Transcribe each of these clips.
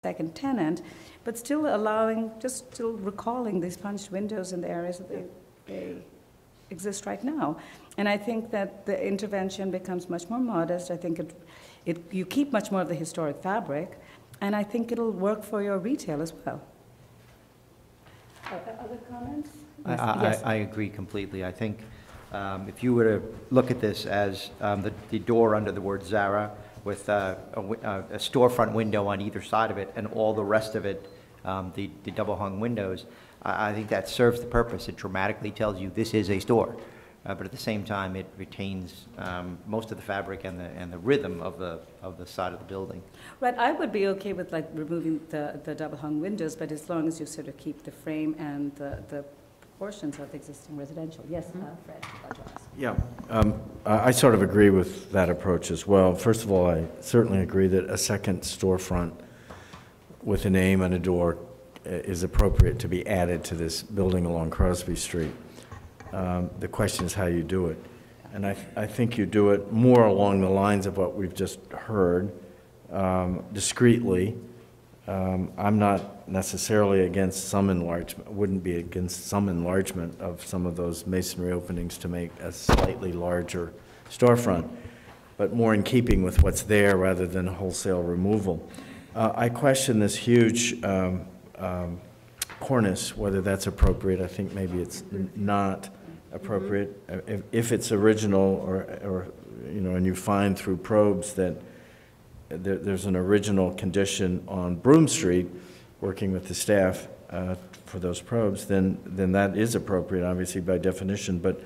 second tenant, but still allowing, just still recalling these punched windows in the areas that they exist right now. And I think that the intervention becomes much more modest. I think you keep much more of the historic fabric, and I think it'll work for your retail as well. Other comments? Yes. I agree completely. I think if you were to look at this as the door under the word Zara with a storefront window on either side of it and all the rest of it, the double hung windows, I think that serves the purpose. It dramatically tells you this is a store. But at the same time, it retains most of the fabric and the rhythm of the side of the building. Right, I would be okay with like removing the double hung windows, but as long as you sort of keep the frame and the proportions of the existing residential. Yes, Fred, yeah, I sort of agree with that approach as well. First of all, I certainly agree that a second storefront with a name and a door is appropriate to be added to this building along Crosby Street. The question is how you do it. And I think you do it more along the lines of what we've just heard, discreetly. I'm not necessarily against some enlargement, wouldn't be against some enlargement of some of those masonry openings to make a slightly larger storefront, but more in keeping with what's there rather than wholesale removal. I question this huge cornice, whether that's appropriate. I think maybe it's not appropriate. If it's original, or you know, and you find through probes that there's an original condition on Broome Street, working with the staff for those probes, then that is appropriate, obviously by definition. But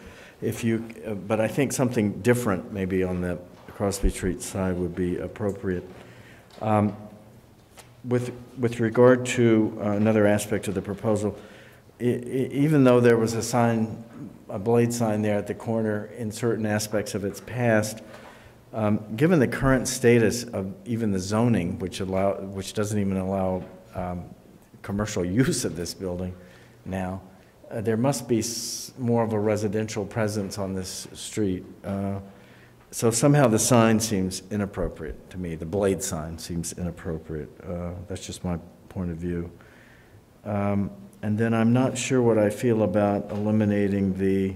but I think something different, maybe on the Crosby Street side, would be appropriate. With regard to another aspect of the proposal, even though there was a blade sign there at the corner in certain aspects of its past, given the current status of even the zoning, which doesn't even allow commercial use of this building now, there must be more of a residential presence on this street. So somehow the sign seems inappropriate to me. The blade sign seems inappropriate. That's just my point of view. And then I'm not sure what I feel about eliminating the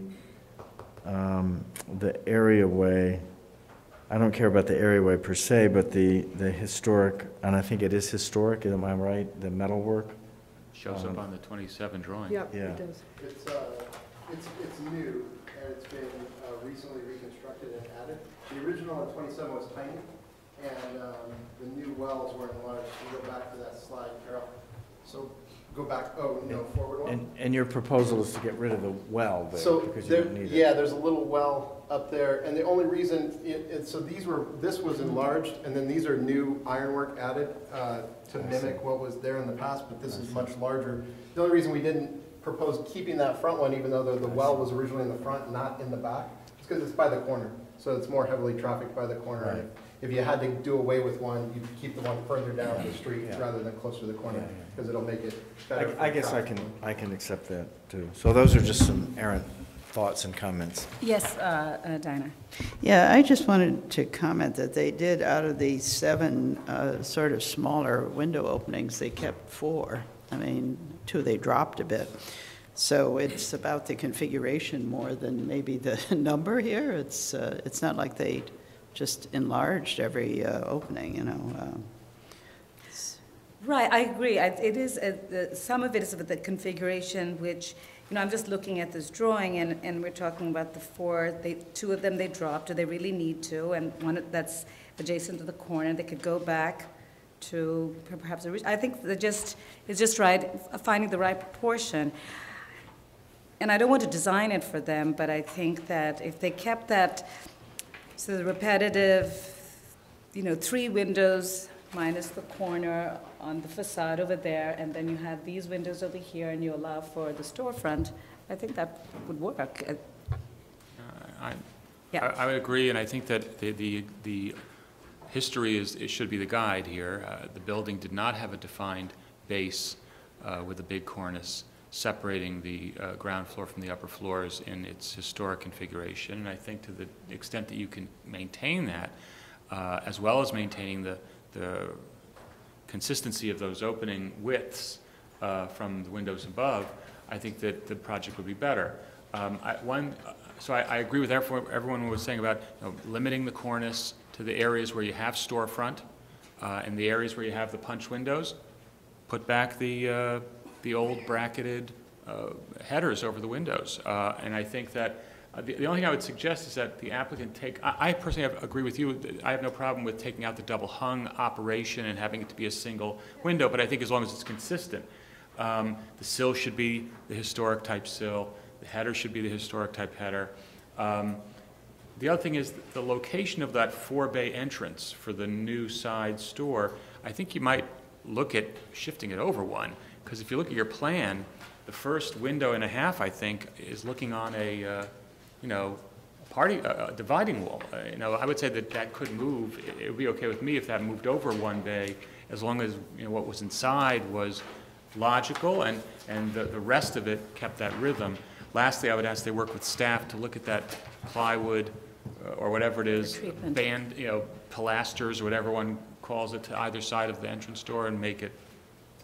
areaway. I don't care about the areaway per se, but the historic, and I think it is historic, am I right? The metalwork? Shows up on the 27 drawing. Yep, yeah. it does. It's new, and it's been recently reconstructed and added. The original on 27 was tiny, and the new wells were enlarged. You go back to that slide, Carol. So go back, forward one. And your proposal is to get rid of the well there, so because you don't need it. Yeah, there's a little well up there, and the only reason, so this was enlarged, and then these are new ironwork added to mimic what was there in the past, but this is much larger. The only reason we didn't propose keeping that front one, even though the well was originally in the front, not in the back, is because it's by the corner. So it's more heavily trafficked by the corner. Right. And if you had to do away with one, you'd keep the one further down the street rather than closer to the corner, because it'll make it better. I guess I can accept that too. So those are just some errant thoughts and comments. Yes, Dinah. Yeah, I just wanted to comment that they did, out of the 7 sort of smaller window openings, they kept 4. I mean, 2 they dropped a bit. So it's about the configuration more than maybe the number here. It's not like they just enlarged every opening, you know. Right, I agree. It is some of it is with the configuration, which, you know, I'm just looking at this drawing, and we're talking about the 4. 2 of them they dropped. Do they really need to? And one that's adjacent to the corner, they could go back to perhaps. I think it's just right, finding the right proportion. And I don't want to design it for them, but I think that if they kept that, so the repetitive, you know, 3 windows minus the corner on the facade over there, and then you have these windows over here, and you allow for the storefront, I think that would work. I would agree, and I think that the history it should be the guide here. The building did not have a defined base with a big cornice separating the ground floor from the upper floors in its historic configuration. And I think to the extent that you can maintain that, as well as maintaining the consistency of those opening widths from the windows above, I think that the project would be better. So I agree with everyone who was saying about limiting the cornice to the areas where you have storefront and the areas where you have the punch windows. Put back the old bracketed headers over the windows. And I think that the only thing I would suggest is that the applicant I personally agree with you. I have no problem with taking out the double hung operation and having it to be a single window, but I think as long as it's consistent. The sill should be the historic type sill. The header should be the historic type header. The other thing is the location of that 4-bay entrance for the new side store. I think you might look at shifting it over one, because if you look at your plan, the first window and a half, I think, is looking on a dividing wall. I would say that could move. It would be okay with me if that moved over one bay, as long as what was inside was logical and the rest of it kept that rhythm. Lastly, I would ask they work with staff to look at that plywood or whatever it is, band, pilasters or whatever one calls it, to either side of the entrance door and make it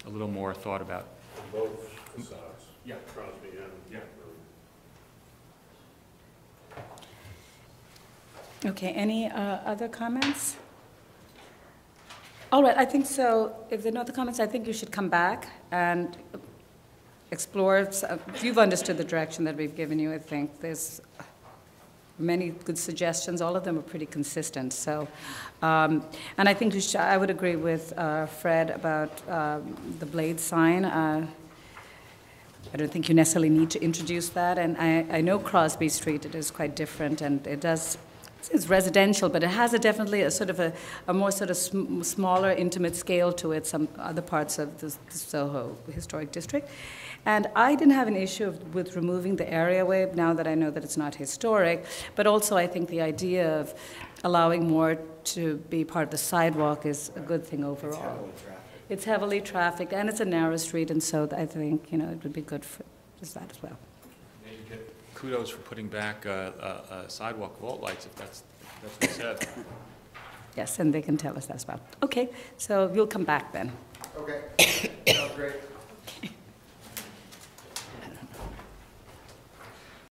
a little more thought about. Both sides. Yeah. Crosby and Okay, any other comments? All right, I think so. If there are no other comments, I think you should come back and explore. If you've understood the direction that we've given you, I think there's many good suggestions. All of them are pretty consistent. So, and I think I would agree with Fred about the blade sign. I don't think you necessarily need to introduce that. And I know Crosby Street, it is quite different, and it does. It's residential, but it has definitely a sort of a more sort of smaller, intimate scale to it, some other parts of the Soho Historic District. And I didn't have an issue with removing the areaway now that I know that it's not historic, but also I think the idea of allowing more to be part of the sidewalk is a good thing overall. It's heavily trafficked, and it's a narrow street, and so I think, it would be good for just that as well. Kudos for putting back a sidewalk vault lights, if that's what you said. Yes, and they can tell us that as well. Okay, so you'll come back then. Okay, sounds great.